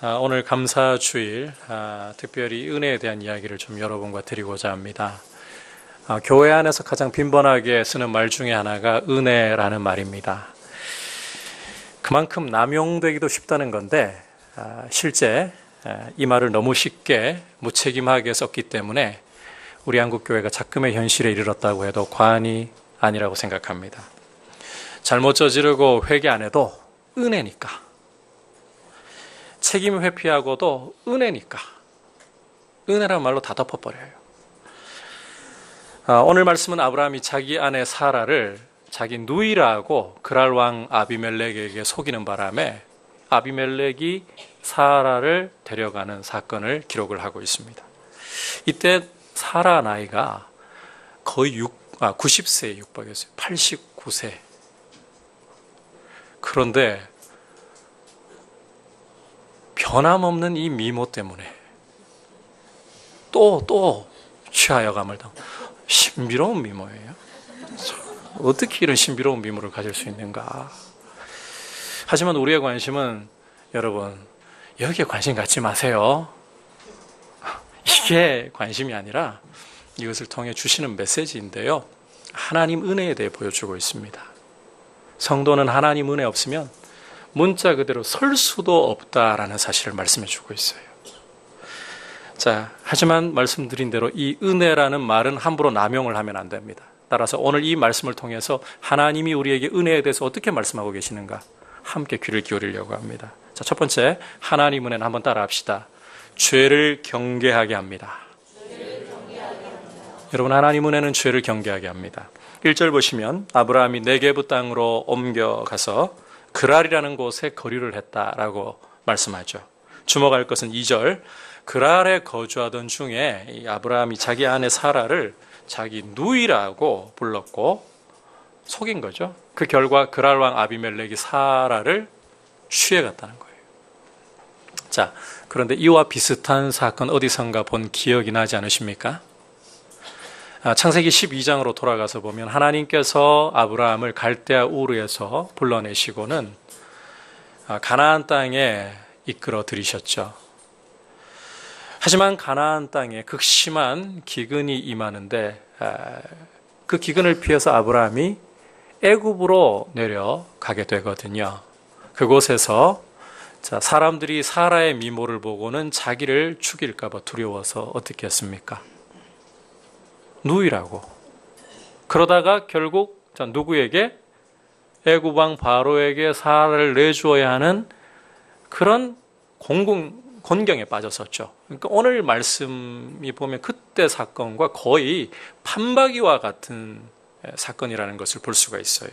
오늘 감사주일, 특별히 은혜에 대한 이야기를 좀 여러분과 드리고자 합니다. 교회 안에서 가장 빈번하게 쓰는 말 중에 하나가 은혜라는 말입니다. 그만큼 남용되기도 쉽다는 건데 실제 이 말을 너무 쉽게 무책임하게 썼기 때문에 우리 한국교회가 작금의 현실에 이르렀다고 해도 과언이 아니라고 생각합니다. 잘못 저지르고 회개 안 해도 은혜니까. 책임 회피하고도 은혜니까. 은혜라는 말로 다 덮어버려요. 오늘 말씀은 아브라함이 자기 아내 사라를 자기 누이라고 그랄 왕 아비멜렉에게 속이는 바람에 아비멜렉이 사라를 데려가는 사건을 기록을 하고 있습니다. 이때 사라 나이가 거의 90세에 육박했어요. 89세. 그런데 변함없는 이 미모 때문에 또 취하여감을 당하고 신비로운 미모예요. 어떻게 이런 신비로운 미모를 가질 수 있는가? 하지만 우리의 관심은 여러분 여기에 관심 갖지 마세요. 이게 관심이 아니라 이것을 통해 주시는 메시지인데요. 하나님 은혜에 대해 보여주고 있습니다. 성도는 하나님 은혜 없으면 문자 그대로 설 수도 없다라는 사실을 말씀해 주고 있어요. 자, 하지만 말씀드린 대로 이 은혜라는 말은 함부로 남용을 하면 안 됩니다. 따라서 오늘 이 말씀을 통해서 하나님이 우리에게 은혜에 대해서 어떻게 말씀하고 계시는가 함께 귀를 기울이려고 합니다. 자, 첫 번째, 하나님 은혜는 한번 따라 합시다. 죄를 경계하게 합니다. 여러분, 하나님 은혜는 죄를 경계하게 합니다. 1절 보시면 아브라함이 네게브 땅으로 옮겨가서 그랄이라는 곳에 거류를 했다라고 말씀하죠. 주목할 것은 2절, 그랄에 거주하던 중에 이 아브라함이 자기 아내 사라를 자기 누이라고 불렀고 속인 거죠. 그 결과 그랄 왕 아비멜렉이 사라를 취해갔다는 거예요. 자, 그런데 이와 비슷한 사건 어디선가 본 기억이 나지 않으십니까? 창세기 12장으로 돌아가서 보면 하나님께서 아브라함을 갈대아 우르에서 불러내시고는 가나안 땅에 이끌어 들이셨죠. 하지만 가나안 땅에 극심한 기근이 임하는데 그 기근을 피해서 아브라함이 애굽으로 내려가게 되거든요. 그곳에서 사람들이 사라의 미모를 보고는 자기를 죽일까 봐 두려워서 어떻게 했습니까? 누이라고. 그러다가 결국 누구에게? 애굽 왕 바로에게 사라를 내주어야 하는 그런 곤경에 빠졌었죠. 그러니까 오늘 말씀이 보면 그때 사건과 거의 판박이와 같은 사건이라는 것을 볼 수가 있어요.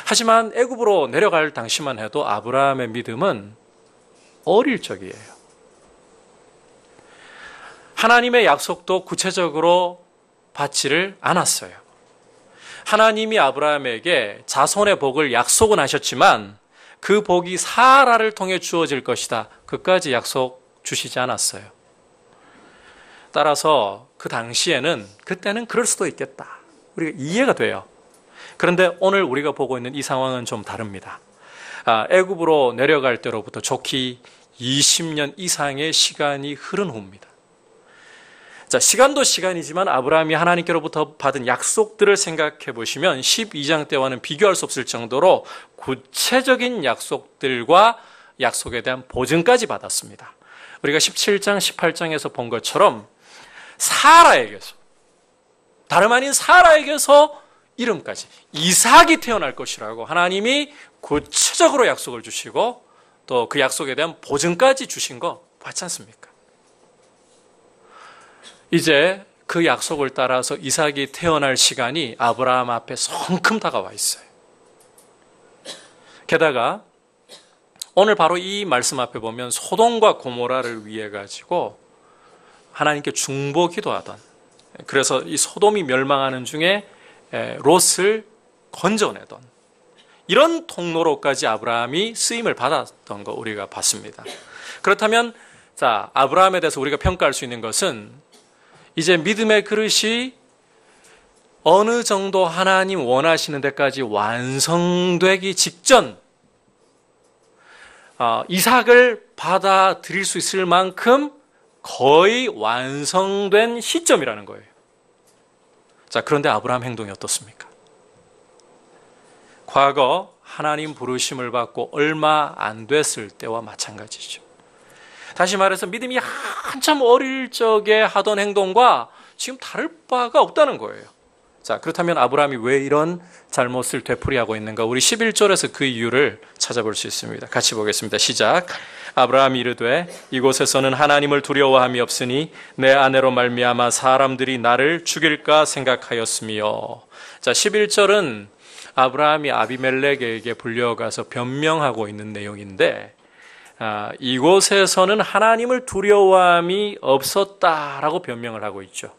하지만 애굽으로 내려갈 당시만 해도 아브라함의 믿음은 어릴 적이에요. 하나님의 약속도 구체적으로 받지를 않았어요. 하나님이 아브라함에게 자손의 복을 약속은 하셨지만 그 복이 사라를 통해 주어질 것이다. 그까지 약속 주시지 않았어요. 따라서 그 당시에는 그때는 그럴 수도 있겠다. 우리가 이해가 돼요. 그런데 오늘 우리가 보고 있는 이 상황은 좀 다릅니다. 애굽으로 내려갈 때로부터 좋기 20년 이상의 시간이 흐른 후입니다. 자, 시간도 시간이지만 아브라함이 하나님께로부터 받은 약속들을 생각해 보시면 12장 때와는 비교할 수 없을 정도로 구체적인 약속들과 약속에 대한 보증까지 받았습니다. 우리가 17장, 18장에서 본 것처럼 사라에게서, 다름 아닌 사라에게서 이름까지 이삭이 태어날 것이라고 하나님이 구체적으로 약속을 주시고 또 그 약속에 대한 보증까지 주신 거 봤지 않습니까? 이제 그 약속을 따라서 이삭이 태어날 시간이 아브라함 앞에 성큼 다가와 있어요. 게다가 오늘 바로 이 말씀 앞에 보면 소돔과 고모라를 위해 가지고 하나님께 중보 기도하던, 그래서 이 소돔이 멸망하는 중에 롯을 건져내던 이런 통로로까지 아브라함이 쓰임을 받았던 거 우리가 봤습니다. 그렇다면 아브라함에 대해서 우리가 평가할 수 있는 것은 이제 믿음의 그릇이 어느 정도 하나님 원하시는 데까지 완성되기 직전 이삭을 받아들일 수 있을 만큼 거의 완성된 시점이라는 거예요. 자, 그런데 아브라함 행동이 어떻습니까? 과거 하나님 부르심을 받고 얼마 안 됐을 때와 마찬가지죠. 다시 말해서 믿음이 한참 어릴 적에 하던 행동과 지금 다를 바가 없다는 거예요. 자, 그렇다면 아브라함이 왜 이런 잘못을 되풀이하고 있는가? 우리 11절에서 그 이유를 찾아볼 수 있습니다. 같이 보겠습니다. 시작. 아브라함이 이르되 이곳에서는 하나님을 두려워함이 없으니 내 아내로 말미암아 사람들이 나를 죽일까 생각하였으며. 자, 11절은 아브라함이 아비멜렉에게 불려가서 변명하고 있는 내용인데, 이곳에서는 하나님을 두려워함이 없었다라고 변명을 하고 있죠.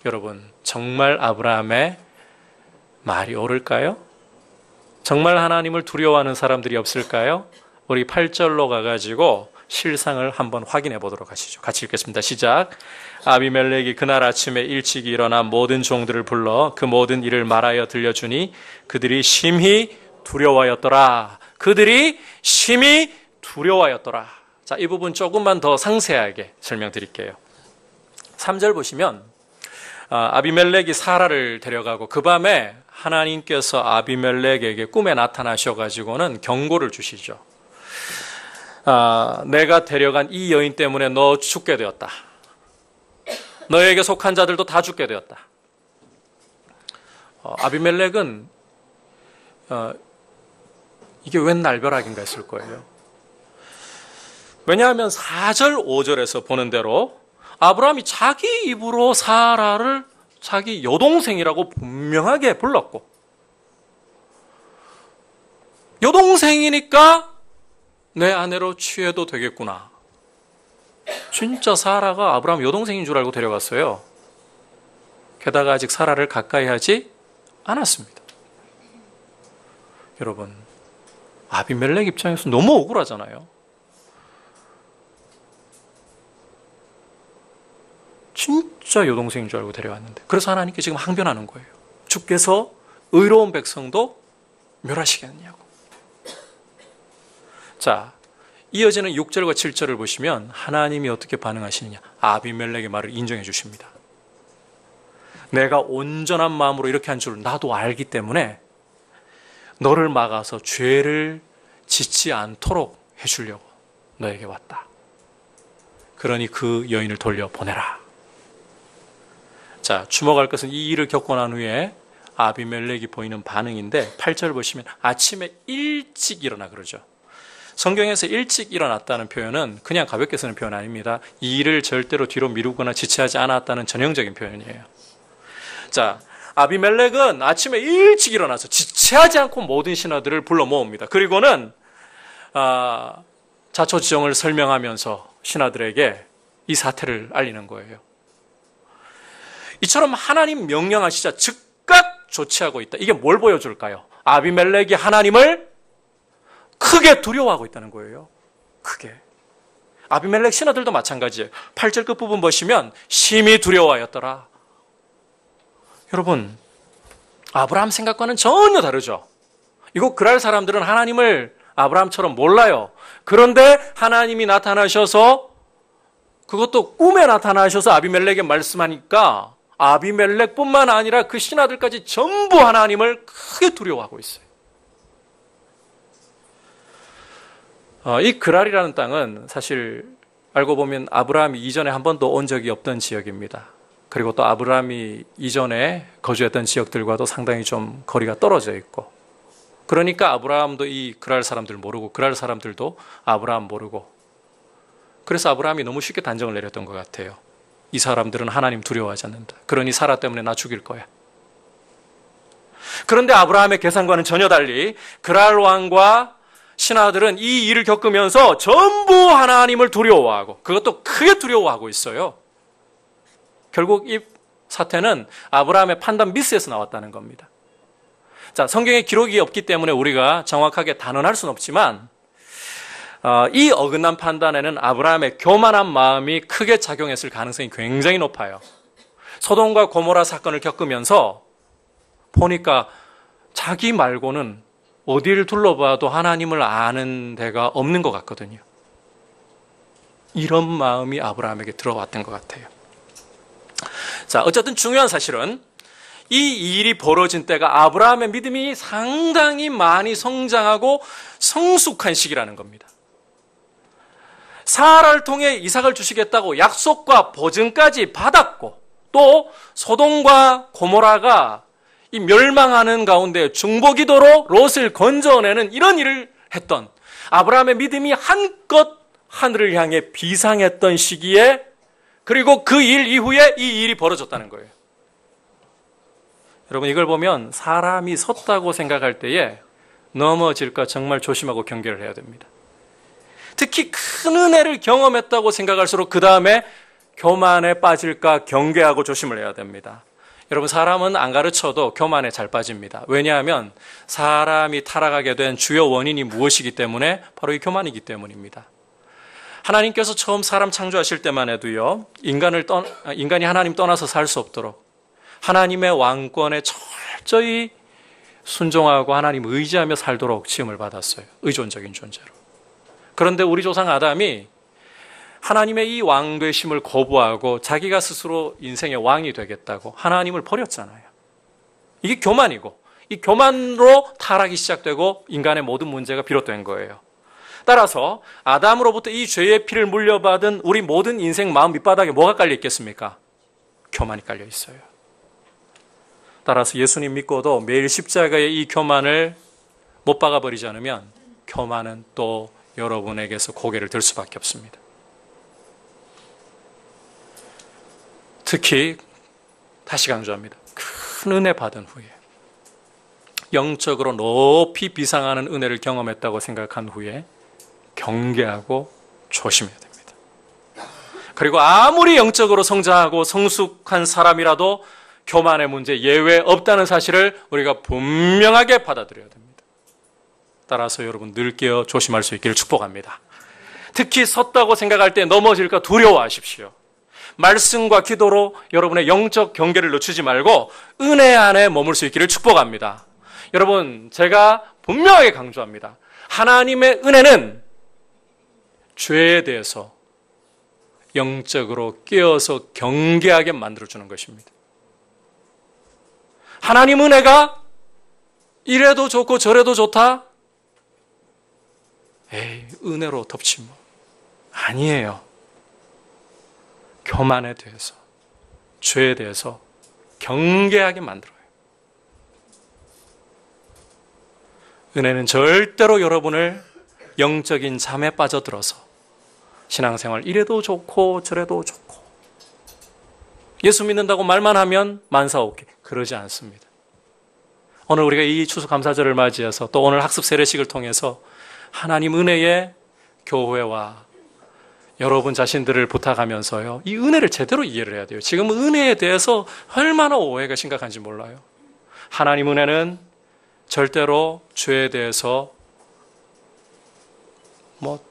여러분, 정말 아브라함의 말이 옳을까요? 정말 하나님을 두려워하는 사람들이 없을까요? 우리 8절로 가가지고 실상을 한번 확인해 보도록 하시죠. 같이 읽겠습니다. 시작. 아비멜렉이 그날 아침에 일찍 일어나 모든 종들을 불러 그 모든 일을 말하여 들려주니 그들이 심히 두려워하였더라. 그들이 심히 두려워하였더라. 자, 이 부분 조금만 더 상세하게 설명드릴게요. 3절 보시면 아비멜렉이 사라를 데려가고 그 밤에 하나님께서 아비멜렉에게 꿈에 나타나셔가지고는 경고를 주시죠. 내가 데려간 이 여인 때문에 너 죽게 되었다. 너에게 속한 자들도 다 죽게 되었다. 아비멜렉은 이게 웬 날벼락인가 했을 거예요. 왜냐하면 4절, 5절에서 보는 대로 아브라함이 자기 입으로 사라를 자기 여동생이라고 분명하게 불렀고, 여동생이니까 내 아내로 취해도 되겠구나. 진짜 사라가 아브라함 여동생인 줄 알고 데려갔어요. 게다가 아직 사라를 가까이 하지 않았습니다. 여러분, 아비멜렉 입장에서 너무 억울하잖아요. 진짜 여동생인 줄 알고 데려왔는데, 그래서 하나님께 지금 항변하는 거예요. 주께서 의로운 백성도 멸하시겠느냐고. 자, 이어지는 6절과 7절을 보시면 하나님이 어떻게 반응하시느냐. 아비멜렉의 말을 인정해 주십니다. 내가 온전한 마음으로 이렇게 한 줄 나도 알기 때문에 너를 막아서 죄를 짓지 않도록 해주려고 너에게 왔다. 그러니 그 여인을 돌려보내라. 자, 주목할 것은 이 일을 겪고 난 후에 아비멜렉이 보이는 반응인데 8절 보시면 아침에 일찍 일어나 그러죠. 성경에서 일찍 일어났다는 표현은 그냥 가볍게 쓰는 표현 아닙니다. 이 일을 절대로 뒤로 미루거나 지체하지 않았다는 전형적인 표현이에요. 자, 아비멜렉은 아침에 일찍 일어나서 지체하지 않고 모든 신하들을 불러 모읍니다. 그리고는 자초지종을 설명하면서 신하들에게 이 사태를 알리는 거예요. 이처럼 하나님 명령하시자 즉각 조치하고 있다. 이게 뭘 보여줄까요? 아비멜렉이 하나님을 크게 두려워하고 있다는 거예요. 크게. 아비멜렉 신하들도 마찬가지예요. 8절 끝부분 보시면 심히 두려워하였더라. 여러분, 아브라함 생각과는 전혀 다르죠. 이거 그랄 사람들은 하나님을 아브라함처럼 몰라요. 그런데 하나님이 나타나셔서, 그것도 꿈에 나타나셔서 아비멜렉에 말씀하니까 아비멜렉뿐만 아니라 그 신하들까지 전부 하나님을 크게 두려워하고 있어요. 이 그랄이라는 땅은 사실 알고 보면 아브라함이 이전에 한 번도 온 적이 없던 지역입니다. 그리고 또 아브라함이 이전에 거주했던 지역들과도 상당히 좀 거리가 떨어져 있고, 그러니까 아브라함도 이 그랄 사람들 모르고 그랄 사람들도 아브라함 모르고, 그래서 아브라함이 너무 쉽게 단정을 내렸던 것 같아요. 이 사람들은 하나님 두려워하지 않는다. 그러니 사라 때문에 나 죽일 거야. 그런데 아브라함의 계산과는 전혀 달리 그랄 왕과 신하들은 이 일을 겪으면서 전부 하나님을 두려워하고, 그것도 크게 두려워하고 있어요. 결국 이 사태는 아브라함의 판단 미스에서 나왔다는 겁니다. 자, 성경에 기록이 없기 때문에 우리가 정확하게 단언할 수는 없지만 이 어긋난 판단에는 아브라함의 교만한 마음이 크게 작용했을 가능성이 굉장히 높아요. 소돔과 고모라 사건을 겪으면서 보니까 자기 말고는 어디를 둘러봐도 하나님을 아는 데가 없는 것 같거든요. 이런 마음이 아브라함에게 들어왔던 것 같아요. 자, 어쨌든 중요한 사실은 이 일이 벌어진 때가 아브라함의 믿음이 상당히 많이 성장하고 성숙한 시기라는 겁니다. 사라를 통해 이삭을 주시겠다고 약속과 보증까지 받았고, 또 소돔과 고모라가 이 멸망하는 가운데 중보기도로 롯을 건져내는 이런 일을 했던 아브라함의 믿음이 한껏 하늘을 향해 비상했던 시기에, 그리고 그 일 이후에 이 일이 벌어졌다는 거예요. 여러분, 이걸 보면 사람이 섰다고 생각할 때에 넘어질까 정말 조심하고 경계를 해야 됩니다. 특히 큰 은혜를 경험했다고 생각할수록 그 다음에 교만에 빠질까 경계하고 조심을 해야 됩니다. 여러분, 사람은 안 가르쳐도 교만에 잘 빠집니다. 왜냐하면 사람이 타락하게 된 주요 원인이 무엇이기 때문에 바로 이 교만이기 때문입니다. 하나님께서 처음 사람 창조하실 때만 해도요, 인간이 하나님 떠나서 살 수 없도록 하나님의 왕권에 철저히 순종하고 하나님 의지하며 살도록 지음을 받았어요. 의존적인 존재로. 그런데 우리 조상 아담이 하나님의 이 왕되심을 거부하고 자기가 스스로 인생의 왕이 되겠다고 하나님을 버렸잖아요. 이게 교만이고, 이 교만으로 타락이 시작되고 인간의 모든 문제가 비롯된 거예요. 따라서 아담으로부터 이 죄의 피를 물려받은 우리 모든 인생 마음 밑바닥에 뭐가 깔려 있겠습니까? 교만이 깔려 있어요. 따라서 예수님 믿고도 매일 십자가에 이 교만을 못 박아버리지 않으면 교만은 또 여러분에게서 고개를 들 수밖에 없습니다. 특히 다시 강조합니다. 큰 은혜 받은 후에, 영적으로 높이 비상하는 은혜를 경험했다고 생각한 후에 경계하고 조심해야 됩니다. 그리고 아무리 영적으로 성장하고 성숙한 사람이라도 교만의 문제 예외 없다는 사실을 우리가 분명하게 받아들여야 됩니다. 따라서 여러분 늘 깨어 조심할 수 있기를 축복합니다. 특히 섰다고 생각할 때 넘어질까 두려워하십시오. 말씀과 기도로 여러분의 영적 경계를 늦추지 말고 은혜 안에 머물 수 있기를 축복합니다. 여러분, 제가 분명하게 강조합니다. 하나님의 은혜는 죄에 대해서 영적으로 깨어서 경계하게 만들어주는 것입니다. 하나님 은혜가 이래도 좋고 저래도 좋다? 에이, 은혜로 덮지 뭐. 아니에요. 교만에 대해서, 죄에 대해서 경계하게 만들어요. 은혜는 절대로 여러분을 영적인 잠에 빠져들어서 신앙생활 이래도 좋고 저래도 좋고 예수 믿는다고 말만 하면 만사오케, 그러지 않습니다. 오늘 우리가 이 추수감사절을 맞이해서 또 오늘 학습 세례식을 통해서 하나님 은혜의 교회와 여러분 자신들을 부탁하면서요, 이 은혜를 제대로 이해를 해야 돼요. 지금 은혜에 대해서 얼마나 오해가 심각한지 몰라요. 하나님 은혜는 절대로 죄에 대해서 뭐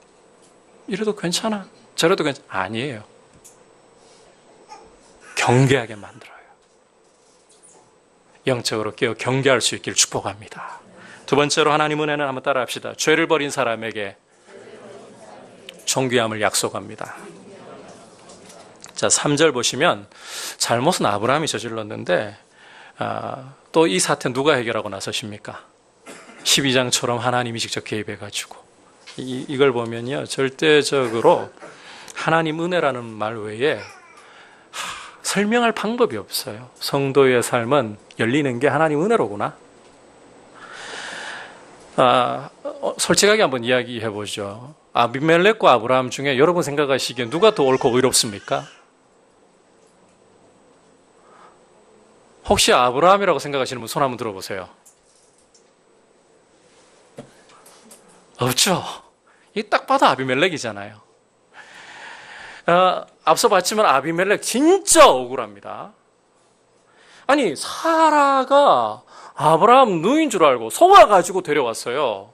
이래도 괜찮아, 저래도 괜찮아, 아니에요. 경계하게 만들어요. 영적으로 깨어 경계할 수 있기를 축복합니다. 두 번째로 하나님 은혜는 한번 따라합시다. 죄를 버린 사람에게 존귀함을 약속합니다. 자, 3절 보시면 잘못은 아브라함이 저질렀는데 또 이 사태 누가 해결하고 나서십니까? 12장처럼 하나님이 직접 개입해가지고 이걸 보면요, 절대적으로 하나님 은혜라는 말 외에 설명할 방법이 없어요. 성도의 삶은 열리는 게 하나님 은혜로구나. 솔직하게 한번 이야기해보죠. 아비멜렉과 아브라함 중에 여러분 생각하시기에 누가 더 옳고 의롭습니까? 혹시 아브라함이라고 생각하시는 분 손 한번 들어보세요. 없죠. 이 딱 봐도 아비멜렉이잖아요. 앞서 봤지만 아비멜렉 진짜 억울합니다. 아니, 사라가 아브라함 누이인 줄 알고 속아가지고 데려왔어요.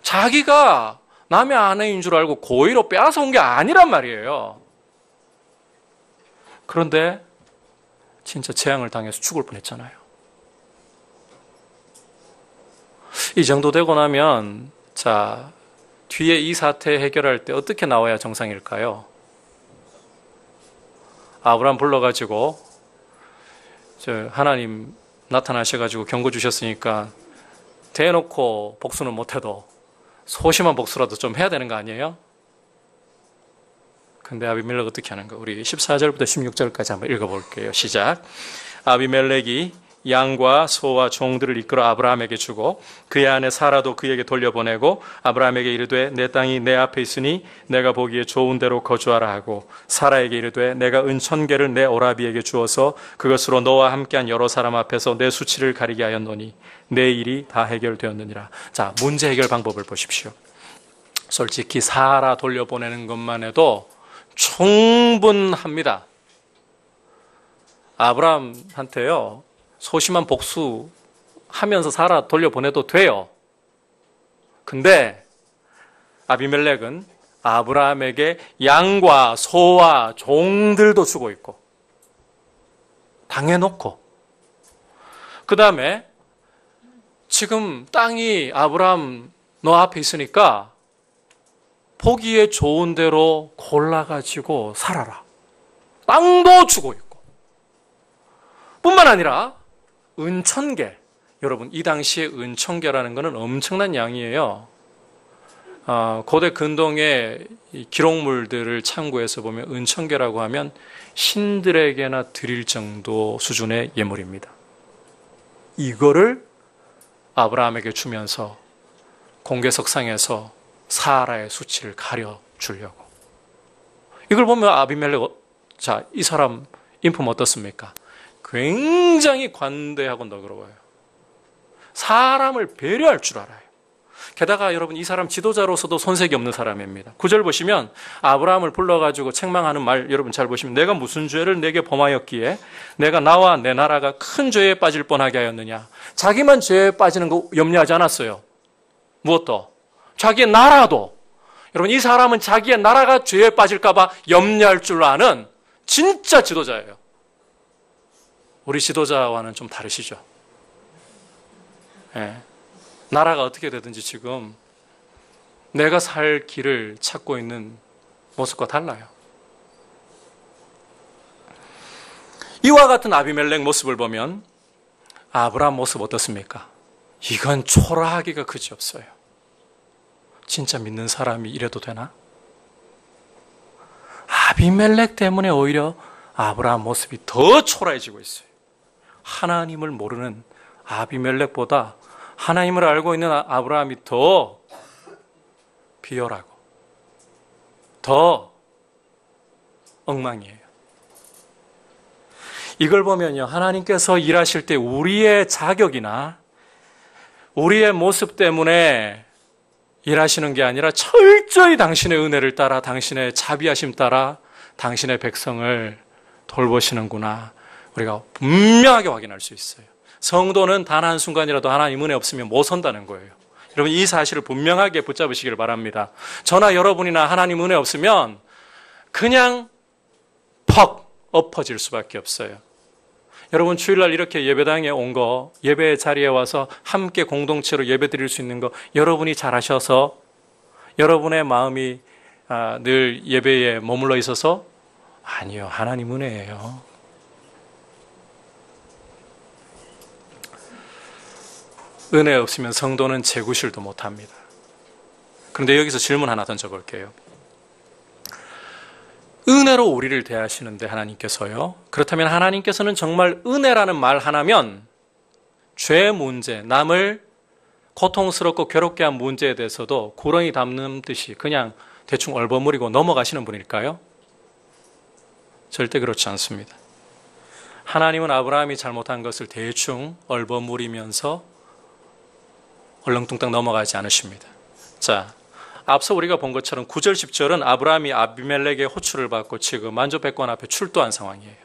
자기가 남의 아내인 줄 알고 고의로 빼앗아온 게 아니란 말이에요. 그런데 진짜 재앙을 당해서 죽을 뻔했잖아요. 이 정도 되고 나면 자, 뒤에 이 사태 해결할 때 어떻게 나와야 정상일까요? 아브라함 불러가지고 하나님 나타나셔가지고 경고 주셨으니까 대놓고 복수는 못해도 소심한 복수라도 좀 해야 되는 거 아니에요? 근데 아비멜렉 어떻게 하는 거? 우리 14절부터 16절까지 한번 읽어볼게요. 시작. 아비멜렉이 양과 소와 종들을 이끌어 아브라함에게 주고 그의 아내 사라도 그에게 돌려보내고 아브라함에게 이르되 내 땅이 내 앞에 있으니 내가 보기에 좋은 대로 거주하라 하고 사라에게 이르되 내가 은 1000개를 내 오라비에게 주어서 그것으로 너와 함께한 여러 사람 앞에서 내 수치를 가리게 하였노니 내 일이 다 해결되었느니라. 자, 문제 해결 방법을 보십시오. 솔직히 사라 돌려보내는 것만 해도 충분합니다. 아브라함한테요 소심한 복수하면서 사라 돌려보내도 돼요. 근데 아비멜렉은 아브라함에게 양과 소와 종들도 주고 있고 당해놓고 그 다음에 지금 땅이 아브라함 너 앞에 있으니까 보기에 좋은 대로 골라가지고 살아라. 땅도 주고 있고 뿐만 아니라 은 1000개. 여러분 이 당시에 은 1000개라는 것은 엄청난 양이에요. 고대 근동의 기록물들을 참고해서 보면 은 1000개라고 하면 신들에게나 드릴 정도 수준의 예물입니다. 이거를 아브라함에게 주면서 공개석상에서 사라의 수치를 가려주려고. 이걸 보면 아비멜렉, 자, 이 사람 인품 어떻습니까? 굉장히 관대하고 너그러워요. 사람을 배려할 줄 알아요. 게다가 여러분 이 사람 지도자로서도 손색이 없는 사람입니다. 9절 보시면 아브라함을 불러가지고 책망하는 말 여러분 잘 보시면 내가 무슨 죄를 내게 범하였기에 내가 나와 내 나라가 큰 죄에 빠질 뻔하게 하였느냐. 자기만 죄에 빠지는 거 염려하지 않았어요. 무엇도? 자기의 나라도. 여러분 이 사람은 자기의 나라가 죄에 빠질까 봐 염려할 줄 아는 진짜 지도자예요. 우리 지도자와는 좀 다르시죠? 예. 나라가 어떻게 되든지 지금 내가 살 길을 찾고 있는 모습과 달라요. 이와 같은 아비멜렉 모습을 보면 아브라함 모습 어떻습니까? 이건 초라하기가 그지없어요. 진짜 믿는 사람이 이래도 되나? 아비멜렉 때문에 오히려 아브라함 모습이 더 초라해지고 있어요. 하나님을 모르는 아비멜렉보다 하나님을 알고 있는 아브라함이 더 비열하고 더 엉망이에요. 이걸 보면요, 하나님께서 일하실 때 우리의 자격이나 우리의 모습 때문에 일하시는 게 아니라 철저히 당신의 은혜를 따라 당신의 자비하심 따라 당신의 백성을 돌보시는구나. 우리가 분명하게 확인할 수 있어요. 성도는 단 한순간이라도 하나님 은혜 없으면 못 선다는 거예요. 여러분 이 사실을 분명하게 붙잡으시길 바랍니다. 저나 여러분이나 하나님 은혜 없으면 그냥 퍽 엎어질 수밖에 없어요. 여러분 주일날 이렇게 예배당에 온 거, 예배 자리에 와서 함께 공동체로 예배 드릴 수 있는 거 여러분이 잘하셔서 여러분의 마음이 늘 예배에 머물러 있어서 아니요, 하나님 은혜예요. 은혜 없으면 성도는 재구실도 못합니다. 그런데 여기서 질문 하나 던져볼게요. 은혜로 우리를 대하시는데 하나님께서요. 그렇다면 하나님께서는 정말 은혜라는 말 하나면 죄 문제, 남을 고통스럽고 괴롭게 한 문제에 대해서도 구렁이 담는 듯이 그냥 대충 얼버무리고 넘어가시는 분일까요? 절대 그렇지 않습니다. 하나님은 아브라함이 잘못한 것을 대충 얼버무리면서 얼렁뚱땅 넘어가지 않으십니다. 자, 앞서 우리가 본 것처럼 9절, 10절은 아브라함이 아비멜렉의 호출을 받고 지금 만조백관 앞에 출두한 상황이에요.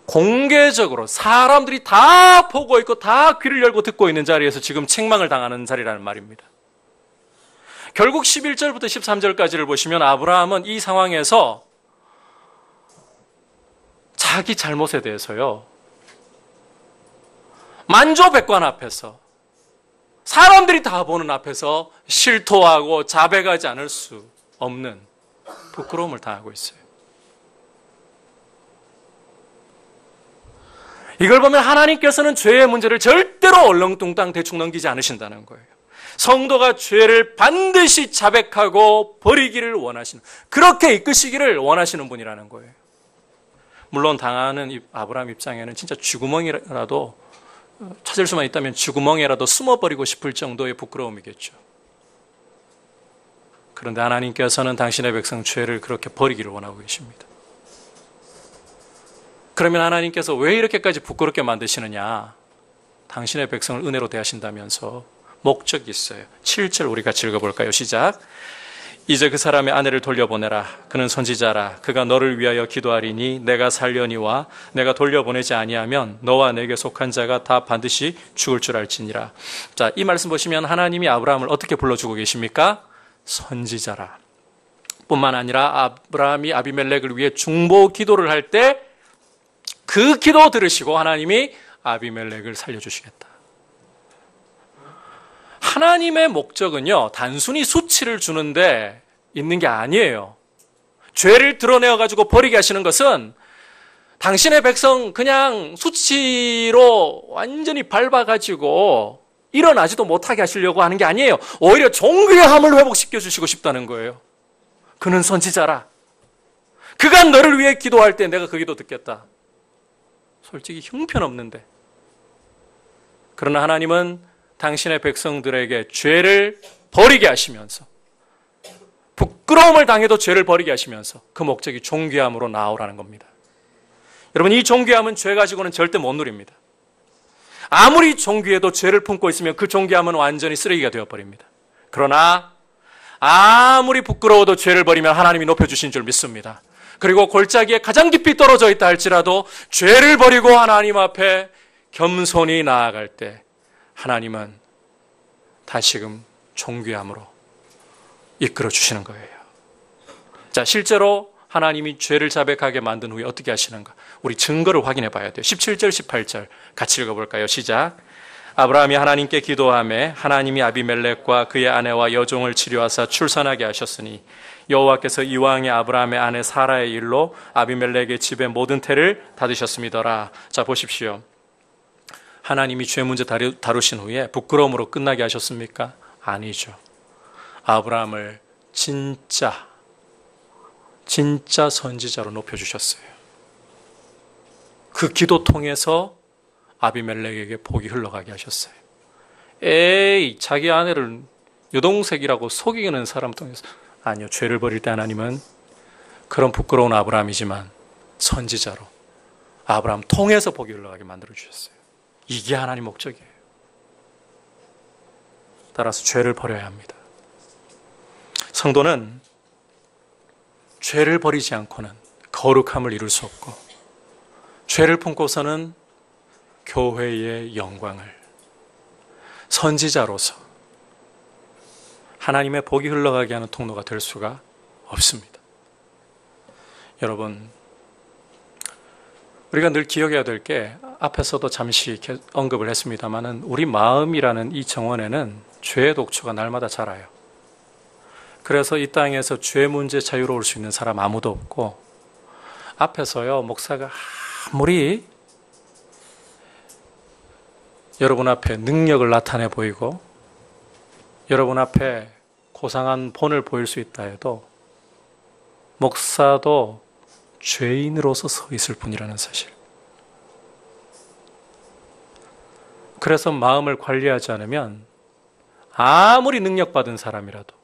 공개적으로 사람들이 다 보고 있고 다 귀를 열고 듣고 있는 자리에서 지금 책망을 당하는 자리라는 말입니다. 결국 11절부터 13절까지를 보시면 아브라함은 이 상황에서 자기 잘못에 대해서요, 만조백관 앞에서 사람들이 다 보는 앞에서 실토하고 자백하지 않을 수 없는 부끄러움을 당하고 있어요. 이걸 보면 하나님께서는 죄의 문제를 절대로 얼렁뚱땅 대충 넘기지 않으신다는 거예요. 성도가 죄를 반드시 자백하고 버리기를 원하시는, 그렇게 이끄시기를 원하시는 분이라는 거예요. 물론 당하는 아브라함 입장에는 진짜 쥐구멍이라도 찾을 수만 있다면 쥐구멍이라도 숨어버리고 싶을 정도의 부끄러움이겠죠. 그런데 하나님께서는 당신의 백성 죄를 그렇게 버리기를 원하고 계십니다. 그러면 하나님께서 왜 이렇게까지 부끄럽게 만드시느냐? 당신의 백성을 은혜로 대하신다면서 목적이 있어요. 7절 우리 같이 읽어볼까요? 시작. 이제 그 사람의 아내를 돌려보내라. 그는 선지자라. 그가 너를 위하여 기도하리니 내가 살려니와 내가 돌려보내지 아니하면 너와 내게 속한 자가 다 반드시 죽을 줄 알지니라. 자, 이 말씀 보시면 하나님이 아브라함을 어떻게 불러주고 계십니까? 선지자라. 뿐만 아니라 아브라함이 아비멜렉을 위해 중보 기도를 할 때 그 기도 들으시고 하나님이 아비멜렉을 살려주시겠다. 하나님의 목적은요, 단순히 수치를 주는데 있는 게 아니에요. 죄를 드러내어가지고 버리게 하시는 것은 당신의 백성 그냥 수치로 완전히 밟아가지고 일어나지도 못하게 하시려고 하는 게 아니에요. 오히려 존귀함을 회복시켜 주시고 싶다는 거예요. 그는 선지자라. 그가 너를 위해 기도할 때 내가 그 기도 듣겠다. 솔직히 형편없는데. 그러나 하나님은 당신의 백성들에게 죄를 버리게 하시면서, 부끄러움을 당해도 죄를 버리게 하시면서 그 목적이 존귀함으로 나오라는 겁니다. 여러분, 이 존귀함은 죄 가지고는 절대 못 누립니다. 아무리 존귀해도 죄를 품고 있으면 그 존귀함은 완전히 쓰레기가 되어버립니다. 그러나 아무리 부끄러워도 죄를 버리면 하나님이 높여주신 줄 믿습니다. 그리고 골짜기에 가장 깊이 떨어져 있다 할지라도 죄를 버리고 하나님 앞에 겸손히 나아갈 때 하나님은 다시금 존귀함으로 이끌어 주시는 거예요. 자, 실제로 하나님이 죄를 자백하게 만든 후에 어떻게 하시는가? 우리 증거를 확인해 봐야 돼요. 17절, 18절 같이 읽어볼까요? 시작. 아브라함이 하나님께 기도하매 하나님이 아비멜렉과 그의 아내와 여종을 치료하사 출산하게 하셨으니 여호와께서 이왕에 아브라함의 아내 사라의 일로 아비멜렉의 집의 모든 태를 닫으셨음이더라. 자, 보십시오. 하나님이 죄 문제 다루신 후에 부끄러움으로 끝나게 하셨습니까? 아니죠. 아브라함을 진짜 선지자로 높여주셨어요. 그 기도 통해서 아비멜렉에게 복이 흘러가게 하셨어요. 에이, 자기 아내를 여동생이라고 속이는 사람 통해서. 아니요, 죄를 버릴 때 하나님은 그런 부끄러운 아브라함이지만 선지자로 아브라함 통해서 복이 흘러가게 만들어주셨어요. 이게 하나님 목적이에요. 따라서 죄를 버려야 합니다. 성도는 죄를 버리지 않고는 거룩함을 이룰 수 없고, 죄를 품고서는 교회의 영광을, 선지자로서 하나님의 복이 흘러가게 하는 통로가 될 수가 없습니다. 여러분, 우리가 늘 기억해야 될 게, 앞에서도 잠시 언급을 했습니다마는 우리 마음이라는 이 정원에는 죄의 독초가 날마다 자라요. 그래서 이 땅에서 죄 문제 자유로울 수 있는 사람 아무도 없고, 앞에서요, 목사가 아무리 여러분 앞에 능력을 나타내 보이고 여러분 앞에 고상한 본을 보일 수 있다 해도 목사도 죄인으로서 서 있을 뿐이라는 사실. 그래서 마음을 관리하지 않으면 아무리 능력받은 사람이라도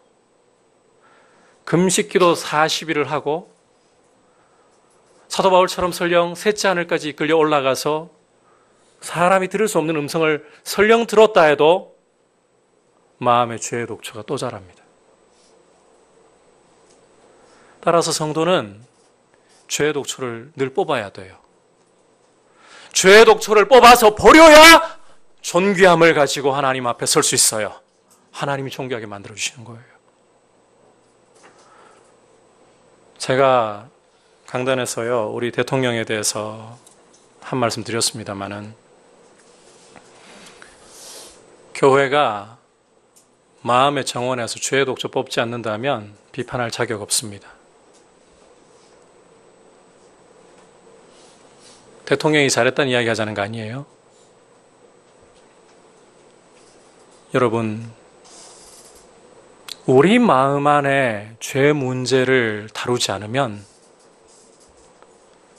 금식기도 40일을 하고 사도 바울처럼 설령 셋째 하늘까지 이끌려 올라가서 사람이 들을 수 없는 음성을 설령 들었다 해도 마음의 죄의 독초가 또 자랍니다. 따라서 성도는 죄의 독초를 늘 뽑아야 돼요. 죄의 독초를 뽑아서 버려야 존귀함을 가지고 하나님 앞에 설 수 있어요. 하나님이 존귀하게 만들어주시는 거예요. 제가 강단에서요, 우리 대통령에 대해서 한 말씀 드렸습니다마는 교회가 마음의 정원에서 죄의 독초 뽑지 않는다면 비판할 자격 없습니다. 대통령이 잘했다는 이야기 하자는 거 아니에요? 여러분, 우리 마음 안에 죄 문제를 다루지 않으면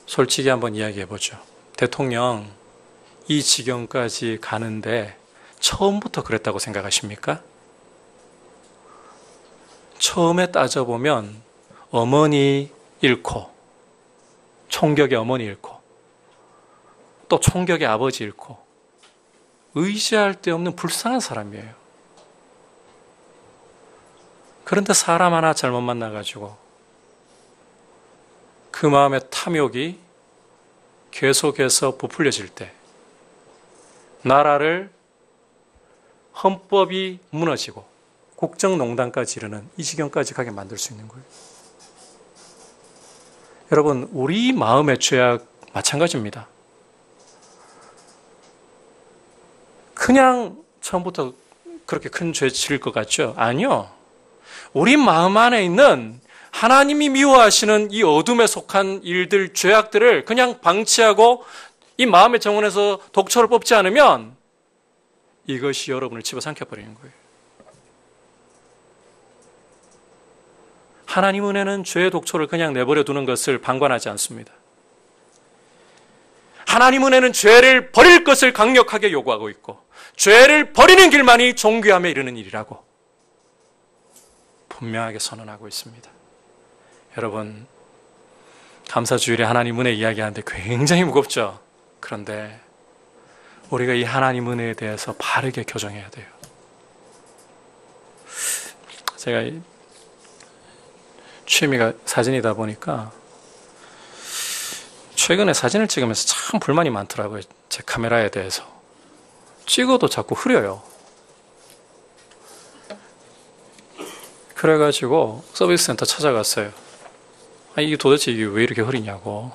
솔직히 한번 이야기해 보죠. 대통령 이 지경까지 가는데 처음부터 그랬다고 생각하십니까? 처음에 따져보면 어머니 잃고, 총격의 어머니 잃고, 또 총격의 아버지 잃고, 의지할 데 없는 불쌍한 사람이에요. 그런데 사람 하나 잘못 만나가지고 그 마음의 탐욕이 계속해서 부풀려질 때 나라를 헌법이 무너지고 국정농단까지 이르는 이 지경까지 가게 만들 수 있는 거예요. 여러분, 우리 마음의 죄악 마찬가지입니다. 그냥 처음부터 그렇게 큰 죄 지을 것 같죠? 아니요. 우리 마음 안에 있는 하나님이 미워하시는 이 어둠에 속한 일들, 죄악들을 그냥 방치하고 이 마음의 정원에서 독초를 뽑지 않으면 이것이 여러분을 집어삼켜버리는 거예요. 하나님 은혜는 죄의 독초를 그냥 내버려 두는 것을 방관하지 않습니다. 하나님 은혜는 죄를 버릴 것을 강력하게 요구하고 있고 죄를 버리는 길만이 존귀함에 이르는 일이라고 분명하게 선언하고 있습니다. 여러분, 감사주일에 하나님 은혜 이야기하는데 굉장히 무겁죠? 그런데 우리가 이 하나님 은혜에 대해서 바르게 교정해야 돼요. 제가 취미가 사진이다 보니까 최근에 사진을 찍으면서 참 불만이 많더라고요. 제 카메라에 대해서. 찍어도 자꾸 흐려요. 그래가지고 서비스 센터 찾아갔어요. 이게 도대체 이게 왜 이렇게 흐리냐고.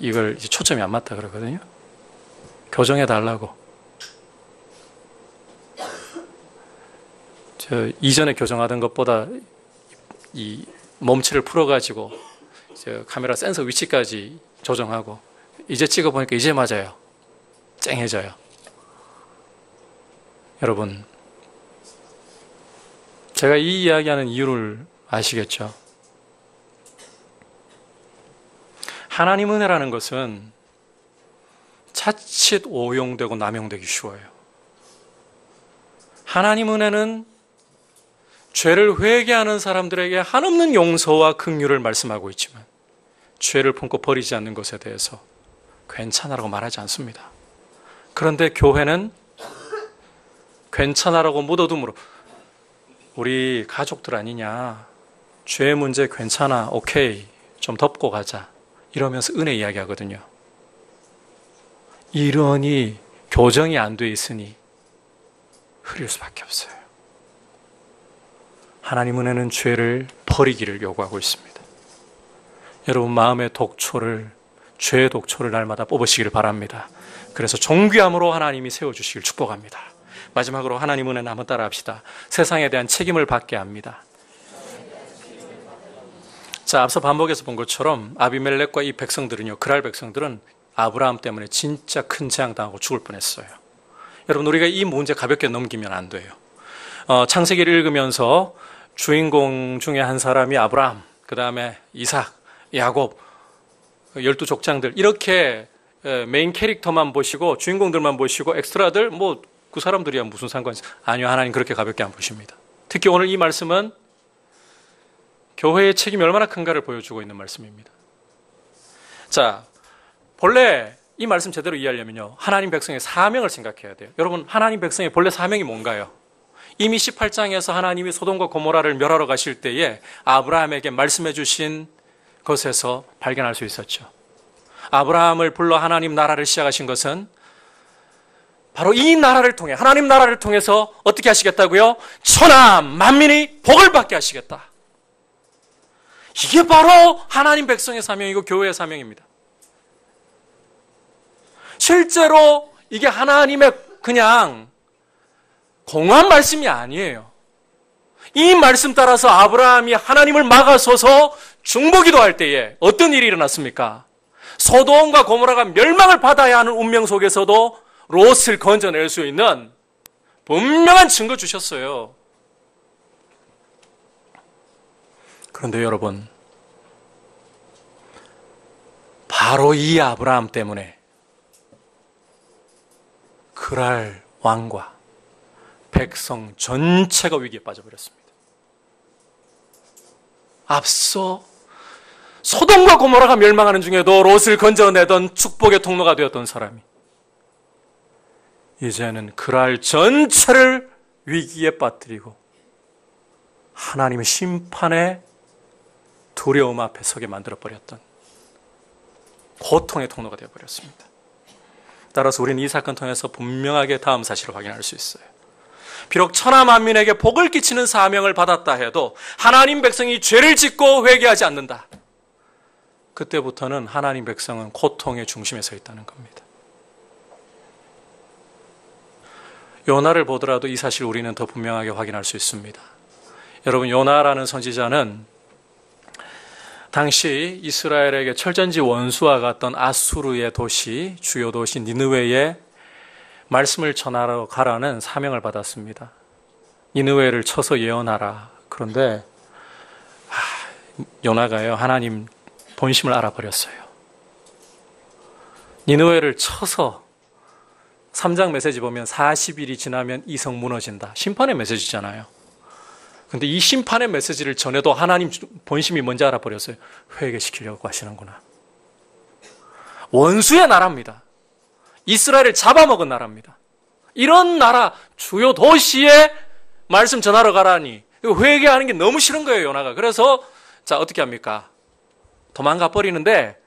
이걸 이제 초점이 안 맞다 그러거든요. 교정해 달라고. 저 이전에 교정하던 것보다 이 몸체를 풀어가지고 저 카메라 센서 위치까지 조정하고 이제 찍어보니까 이제 맞아요. 쨍해져요. 여러분, 제가 이 이야기하는 이유를 아시겠죠? 하나님 은혜라는 것은 자칫 오용되고 남용되기 쉬워요. 하나님 은혜는 죄를 회개하는 사람들에게 한없는 용서와 긍휼을 말씀하고 있지만 죄를 품고 버리지 않는 것에 대해서 괜찮아라고 말하지 않습니다. 그런데 교회는 괜찮아라고 묻어둠으로 우리 가족들 아니냐, 죄 문제 괜찮아, 오케이, 좀 덮고 가자 이러면서 은혜 이야기하거든요. 이러니 교정이 안 돼 있으니 흐릴 수밖에 없어요. 하나님 은혜는 죄를 버리기를 요구하고 있습니다. 여러분, 마음의 독초를, 죄의 독초를 날마다 뽑으시기를 바랍니다. 그래서 존귀함으로 하나님이 세워주시길 축복합니다. 마지막으로 하나님 은혜는 한번 따라합시다. 세상에 대한 책임을 받게 합니다. 자, 앞서 반복해서 본 것처럼 아비멜렉과 이 백성들은요, 그랄 백성들은 아브라함 때문에 진짜 큰 재앙 당하고 죽을 뻔했어요. 여러분, 우리가 이 문제 가볍게 넘기면 안 돼요. 창세기를 읽으면서 주인공 중에 한 사람이 아브라함, 그 다음에 이삭, 야곱, 12족장들 이렇게 메인 캐릭터만 보시고 주인공들만 보시고 엑스트라들 뭐 그 사람들이야 무슨 상관이 있어요? 아니요, 하나님 그렇게 가볍게 안 보십니다. 특히 오늘 이 말씀은 교회의 책임이 얼마나 큰가를 보여주고 있는 말씀입니다. 자, 본래 이 말씀 제대로 이해하려면요, 하나님 백성의 사명을 생각해야 돼요. 여러분, 하나님 백성의 본래 사명이 뭔가요? 이미 18장에서 하나님이 소돔과 고모라를 멸하러 가실 때에 아브라함에게 말씀해 주신 것에서 발견할 수 있었죠. 아브라함을 불러 하나님 나라를 시작하신 것은 바로 이 나라를 통해, 하나님 나라를 통해서 어떻게 하시겠다고요? 천하 만민이 복을 받게 하시겠다. 이게 바로 하나님 백성의 사명이고 교회의 사명입니다. 실제로 이게 하나님의 그냥 공허한 말씀이 아니에요. 이 말씀 따라서 아브라함이 하나님을 막아서서 중보기도할 때에 어떤 일이 일어났습니까? 소돔과 고모라가 멸망을 받아야 하는 운명 속에서도 롯을 건져낼 수 있는 분명한 증거 주셨어요. 그런데 여러분, 바로 이 아브라함 때문에 그랄 왕과 백성 전체가 위기에 빠져버렸습니다. 앞서 소돔과 고모라가 멸망하는 중에도 롯을 건져내던 축복의 통로가 되었던 사람이 이제는 그랄 전체를 위기에 빠뜨리고 하나님의 심판의 두려움 앞에 서게 만들어버렸던 고통의 통로가 되어버렸습니다. 따라서 우리는 이 사건 통해서 분명하게 다음 사실을 확인할 수 있어요. 비록 천하 만민에게 복을 끼치는 사명을 받았다 해도 하나님 백성이 죄를 짓고 회개하지 않는다. 그때부터는 하나님 백성은 고통의 중심에 서 있다는 겁니다. 요나를 보더라도 이 사실 우리는 더 분명하게 확인할 수 있습니다. 여러분, 요나라는 선지자는 당시 이스라엘에게 철전지 원수와 같던 아수르의 도시, 주요 도시 니느웨에 말씀을 전하러 가라는 사명을 받았습니다. 니느웨를 쳐서 예언하라. 그런데 요나가요, 하나님 본심을 알아버렸어요. 니느웨를 쳐서 3장 메시지 보면 40일이 지나면 이 성 무너진다. 심판의 메시지잖아요. 근데 이 심판의 메시지를 전해도 하나님 본심이 뭔지 알아버렸어요. 회개시키려고 하시는구나. 원수의 나라입니다. 이스라엘을 잡아먹은 나라입니다. 이런 나라 주요 도시에 말씀 전하러 가라니 회개하는 게 너무 싫은 거예요, 요나가. 그래서 자, 어떻게 합니까? 도망가 버리는데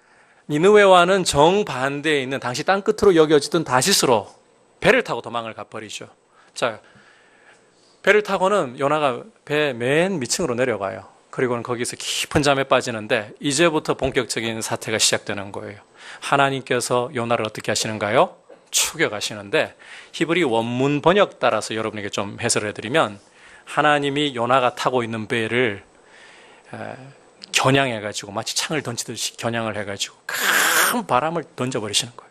니느웨와는 정반대에 있는 당시 땅끝으로 여겨지던 다시스로 배를 타고 도망을 가버리죠. 자, 배를 타고는 요나가 배 맨 밑층으로 내려가요. 그리고는 거기서 깊은 잠에 빠지는데 이제부터 본격적인 사태가 시작되는 거예요. 하나님께서 요나를 어떻게 하시는가요? 추격하시는데 히브리 원문 번역 따라서 여러분에게 좀 해설을 해드리면 하나님이 요나가 타고 있는 배를 겨냥해가지고 마치 창을 던지듯이 겨냥을 해가지고 큰 바람을 던져버리시는 거예요.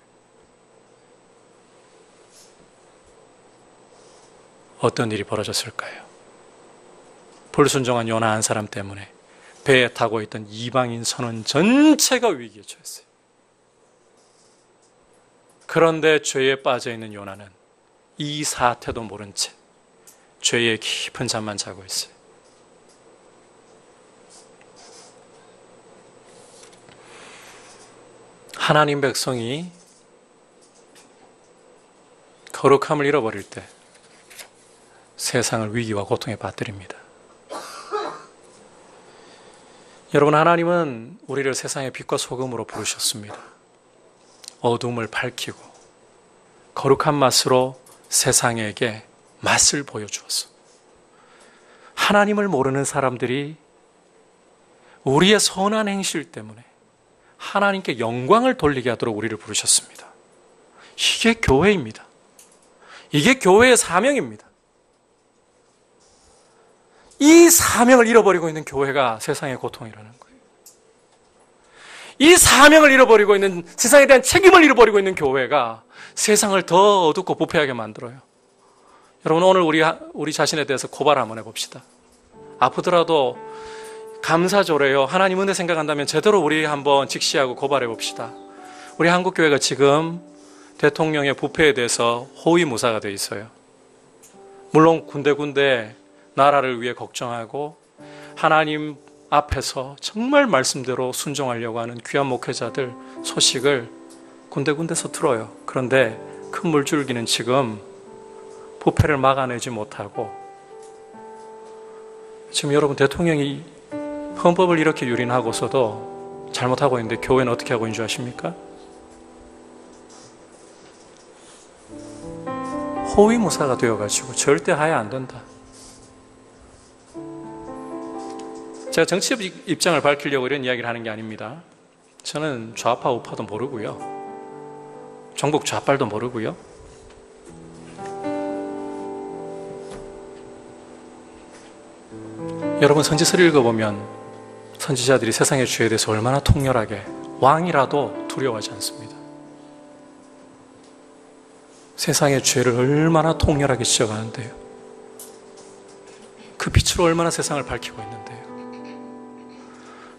어떤 일이 벌어졌을까요? 불순종한 요나 한 사람 때문에 배에 타고 있던 이방인 선원 전체가 위기에 처했어요. 그런데 죄에 빠져있는 요나는 이 사태도 모른 채 죄의 깊은 잠만 자고 있어요. 하나님 백성이 거룩함을 잃어버릴 때 세상을 위기와 고통에 빠뜨립니다. 여러분, 하나님은 우리를 세상의 빛과 소금으로 부르셨습니다. 어둠을 밝히고 거룩한 맛으로 세상에게 맛을 보여주었어. 하나님을 모르는 사람들이 우리의 선한 행실 때문에 하나님께 영광을 돌리게 하도록 우리를 부르셨습니다. 이게 교회입니다. 이게 교회의 사명입니다. 이 사명을 잃어버리고 있는 교회가 세상의 고통이라는 거예요. 이 사명을 잃어버리고 있는, 세상에 대한 책임을 잃어버리고 있는 교회가 세상을 더 어둡고 부패하게 만들어요. 여러분, 오늘 우리 자신에 대해서 고발 한번 해봅시다. 아프더라도 감사조래요. 하나님 은혜 생각한다면 제대로 우리 한번 직시하고 고발해 봅시다. 우리 한국교회가 지금 대통령의 부패에 대해서 호위무사가 되어 있어요. 물론 군데군데 나라를 위해 걱정하고 하나님 앞에서 정말 말씀대로 순종하려고 하는 귀한 목회자들 소식을 군데군데서 들어요. 그런데 큰 물줄기는 지금 부패를 막아내지 못하고, 지금 여러분, 대통령이 헌법을 이렇게 유린하고서도 잘못하고 있는데 교회는 어떻게 하고 있는 줄 아십니까? 호위무사가 되어가지고 절대 하야 안 된다. 제가 정치적 입장을 밝히려고 이런 이야기를 하는 게 아닙니다. 저는 좌파 우파도 모르고요, 종북 좌빨도 모르고요, 여러분, 선지서를 읽어보면 선지자들이 세상의 죄에 대해서 얼마나 통렬하게, 왕이라도 두려워하지 않습니다. 세상의 죄를 얼마나 통렬하게 지적하는데요. 그 빛으로 얼마나 세상을 밝히고 있는데요.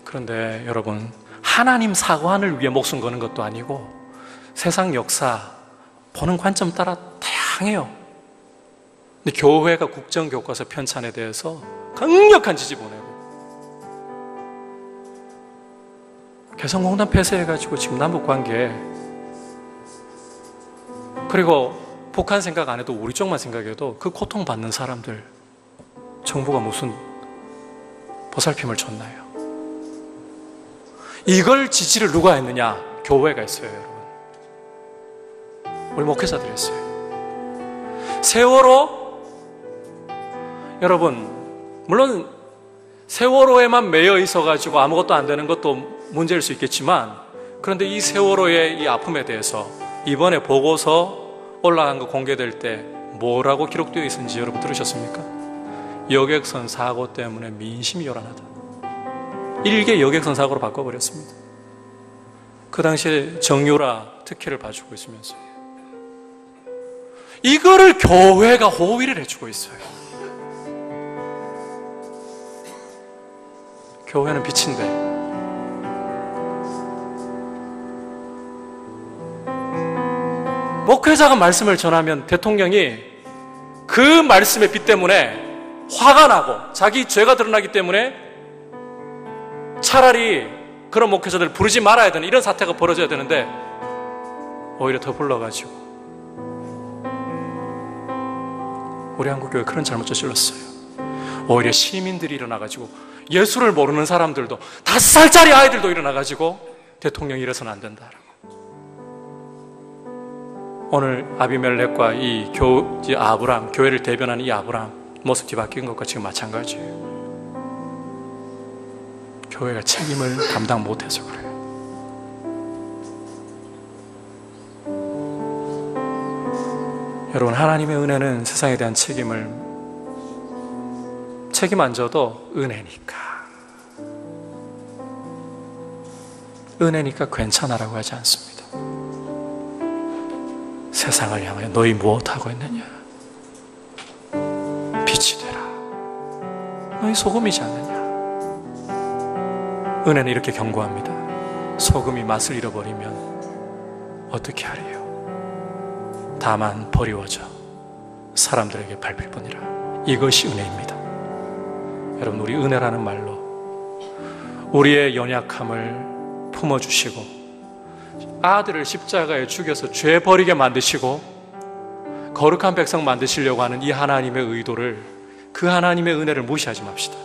그런데 여러분, 하나님 사관을 위해 목숨 거는 것도 아니고 세상 역사 보는 관점 따라 다양해요. 근데 교회가 국정교과서 편찬에 대해서 강력한 지지 보내고, 개성공단 폐쇄해가지고 지금 남북관계, 그리고 북한 생각 안 해도 우리 쪽만 생각해도 그 고통받는 사람들 정부가 무슨 보살핌을 줬나요? 이걸 지지를 누가 했느냐? 교회가 했어요, 여러분. 우리 목회자들이 했어요. 세월호, 여러분, 물론 세월호에만 매여 있어가지고 아무것도 안 되는 것도 문제일 수 있겠지만, 그런데 이 세월호의 이 아픔에 대해서 이번에 보고서 올라간 거 공개될 때 뭐라고 기록되어 있는지 여러분 들으셨습니까? 여객선 사고 때문에 민심이 요란하다. 일개 여객선 사고로 바꿔버렸습니다. 그 당시에 정유라 특혜를 봐주고 있으면서 이거를 교회가 호의를 해주고 있어요. 교회는 빛인데 목회자가 말씀을 전하면 대통령이 그 말씀의 빛 때문에 화가 나고 자기 죄가 드러나기 때문에 차라리 그런 목회자들을 부르지 말아야 되는 이런 사태가 벌어져야 되는데 오히려 더 불러가지고 우리 한국교회 그런 잘못 저질렀어요. 오히려 시민들이 일어나가지고 예수를 모르는 사람들도 5살짜리 아이들도 일어나가지고 대통령이 이래서는 안 된다라고. 오늘 아비멜렉과 이 아브람, 교회를 대변하는 이 아브람 모습 뒤바뀐 것과 지금 마찬가지예요. 교회가 책임을 감당 못해서 그래요. 여러분, 하나님의 은혜는 세상에 대한 책임 안 져도 은혜니까 괜찮아라고 하지 않습니다. 세상을 향하여 너희 무엇하고 있느냐? 빛이 되라. 너희 소금이지 않느냐? 은혜는 이렇게 경고합니다. 소금이 맛을 잃어버리면 어떻게 하리요? 다만 버리워져 사람들에게 밟힐 뿐이라. 이것이 은혜입니다. 여러분, 우리 은혜라는 말로 우리의 연약함을 품어주시고 아들을 십자가에 죽여서 죄 버리게 만드시고 거룩한 백성 만드시려고 하는 이 하나님의 의도를, 그 하나님의 은혜를 무시하지 맙시다.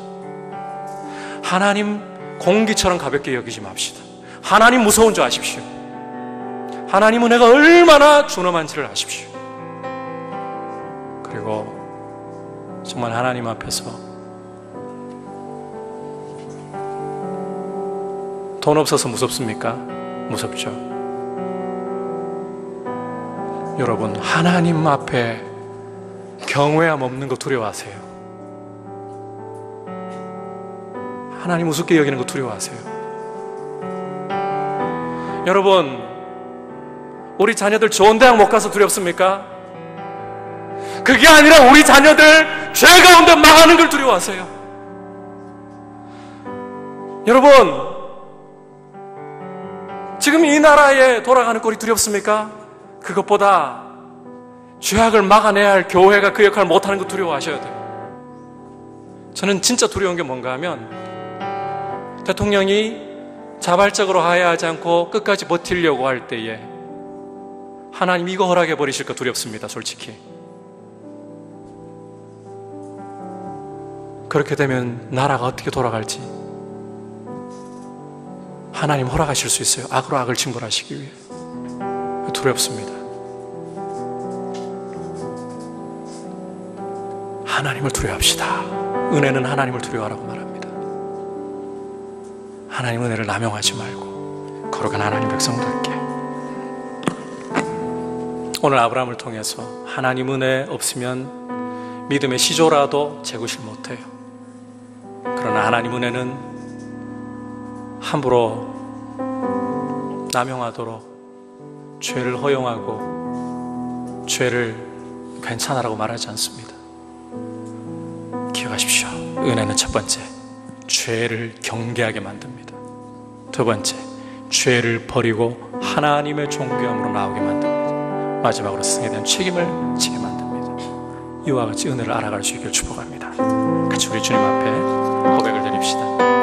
하나님 공기처럼 가볍게 여기지 맙시다. 하나님 무서운 줄 아십시오. 하나님 은혜가 얼마나 준엄한지를 아십시오. 그리고 정말 하나님 앞에서 돈 없어서 무섭습니까? 무섭죠. 여러분, 하나님 앞에 경외함 없는 거 두려워하세요? 하나님 우습게 여기는 거 두려워하세요? 여러분, 우리 자녀들 좋은 대학 못 가서 두렵습니까? 그게 아니라 우리 자녀들 죄 가운데 망하는 걸 두려워하세요. 여러분, 지금 이 나라에 돌아가는 꼴이 두렵습니까? 그것보다 죄악을 막아내야 할 교회가 그 역할을 못하는 거 두려워하셔야 돼요. 저는 진짜 두려운 게 뭔가 하면 대통령이 자발적으로 하야하지 않고 끝까지 버티려고 할 때에 하나님 이거 허락해 버리실까 두렵습니다. 솔직히. 그렇게 되면 나라가 어떻게 돌아갈지 하나님 허락하실 수 있어요. 악으로 악을 징벌하시기 위해. 두렵습니다. 하나님을 두려워합시다. 은혜는 하나님을 두려워하라고 말합니다. 하나님 은혜를 남용하지 말고 거룩한 하나님 백성답게 오늘 아브라함을 통해서 하나님 은혜 없으면 믿음의 시조라도 재구실 못해요. 그러나 하나님 은혜는 함부로 남용하도록 죄를 허용하고 죄를 괜찮아라고 말하지 않습니다. 기억하십시오. 은혜는 첫 번째, 죄를 경계하게 만듭니다. 두 번째, 죄를 버리고 하나님의 종교함으로 나오게 만듭니다. 마지막으로 승에 대한 책임을 지게 만듭니다. 이와 같이 은혜를 알아갈 수 있기를 축복합니다. 같이 우리 주님 앞에 고백을 드립시다.